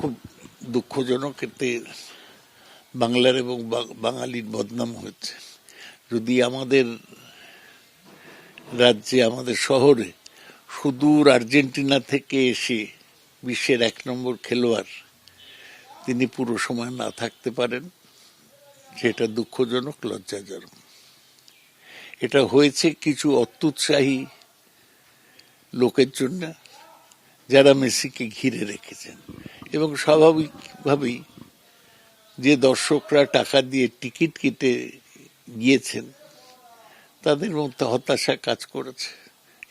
খুব দুঃখজনক, এতে বাংলার এবং বাঙালির বদনাম হচ্ছে। যদি আমাদের রাজ্যে, আমাদের শহরে সুদূর আর্জেন্টিনা থেকে এসে বিশ্বের 1 নম্বর খেলোয়াড় তিনি পুরো সময় না থাকতে পারেন, সেটা দুঃখজনক, লজ্জাজনক। এটা হয়েছে কিছু অত্যুৎসাহী লোকের জন্য, যারা মেসিকে ঘিরে রেখেছেন, এবং স্বাভাবিকভাবেই যে দর্শকরা টাকা দিয়ে টিকিট কেটে গিয়েছেন তাদের মধ্যে হতাশা কাজ করেছে।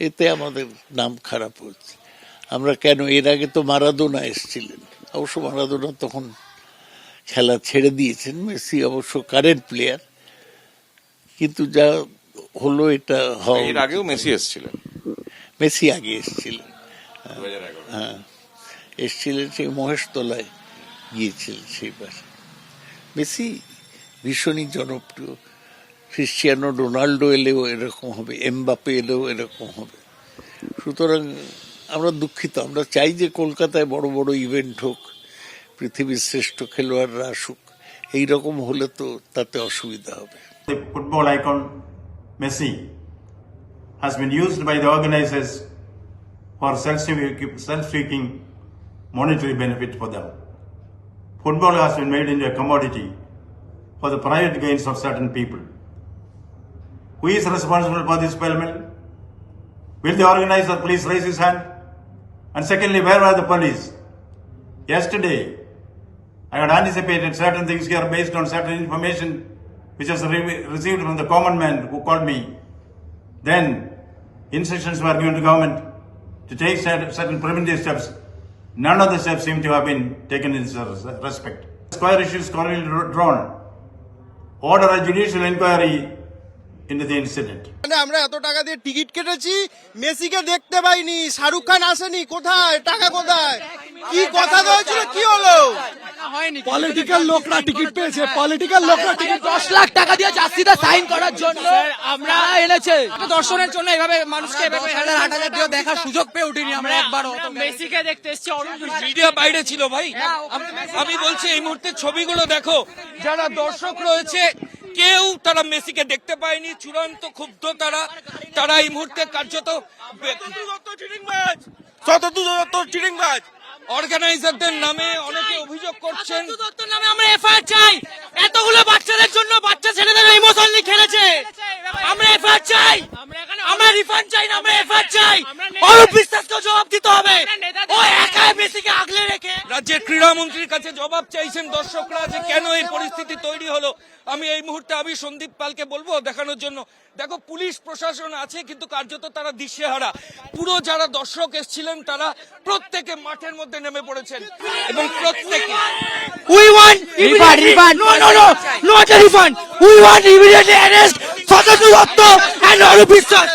এতে আমাদের নাম খারাপ হচ্ছে। আমরা কেন, এর আগে তো মারাদোনা এসেছিলেন, অবশ্য মারাদোনা তখন খেলা ছেড়ে দিয়েছেন, মেসি অবশ্য কারেন্ট প্লেয়ার, কিন্তু যা হলো এটা এর আগেও মেসি এসেছিলেন, মেসি আগে এসেছিলেন, হ্যাঁ এসেছিলেন, সেই মহেশতলায় গিয়েছিলেন সেইবার। মেসি ভীষণই জনপ্রিয়। ক্রিশ্চিয়ানো রোনাল্ডো এলেও এরকম হবে, এমবাপে এলেও এরকম হবে। সুতরাং আমরা দুঃখিত। আমরা চাই যে কলকাতায় বড় বড় ইভেন্ট হোক, পৃথিবীর শ্রেষ্ঠ খেলোয়াড়রা আসুক। এইরকম হলে তো তাতে অসুবিধা হবে। The football icon Messi has been used by the organizers for self-seeking monetary benefit for them. Football has been made into a commodity for the private gains of certain people. Who is responsible for this payment? Will the organizer please raise his hand? And secondly, where were the police? Yesterday, I had anticipated certain things here based on certain information which was received from the common man who called me. Then, instructions were given to government to take certain preventive steps. None of the steps seem to have been taken in respect. Square issues currently drawn. Order a judicial inquiry into the incident. আমরা এত টাকা দিয়ে ticket কেটেছি, মেসিকে দেখতে পাইনি, শাহরুখ খান আসেনি, কোথায় টাকা, কোথায় কি কথা হয়েছিল, কি হলো? পলিটিক্যাল লোকরা টিকিট পেয়েছে, পলিটিক্যাল লোকরা টিকিট 10 লাখ টাকা দিয়ে জার্সিতে সাইন করার জন্য আমরা এনেছে দর্শনের জন্য। এভাবে মানুষকে এভাবে 1000 দিয়ে দেখার সুযোগ পেয়ে উঠিনি আমরা একবারও। মেসিকে দেখতে এসেছি, মিডিয়া বাইরে ছিল ভাই। আমি বলছি এই মুহূর্তে ছবিগুলো দেখো, যারা দর্শক রয়েছে কেউ তারা মেসিকে দেখতে পায়নি, চূড়ান্ত ক্ষুব্ধ তারা এই মুহূর্তে কার্যত চিটিংবাজ অর্গানাইজারদের নামে অনেকে অভিযোগ করছেন। নামে আমরা এফআইআর চাই। এতগুলো বাচ্চাদের জন্য, বাচ্চা ছেলেদের ইমোশনালি খেলেছে, আমরা এফআইআর চাই, আমরা রিফান্ড চাই না, আমরা এফআইআর চাই। অরূপ বিশ্বাসকে জবাব দিতে হবে, ও একাই মেসিকে আগলে রেখে। রাজ্যের ক্রীড়ামন্ত্রীর কাছে জবাব চাইছেন দর্শকরা যে কেন এই পরিস্থিতি তৈরি হলো। আমি এই মুহূর্তে সন্দীপ পালকে বলবো দেখানোর জন্য। দেখো, পুলিশ প্রশাসন আছে কিন্তু কার্যত তারা দিশেহারা। পুরো যারা দর্শক এসেছিলেন তারা প্রত্যেকে মাঠের মধ্যে নেমে পড়েছেন এবং প্রত্যেকে We want refund. No, not a refund. We want immediately arrest Satatu Dotto and Arup বিশ্বাস.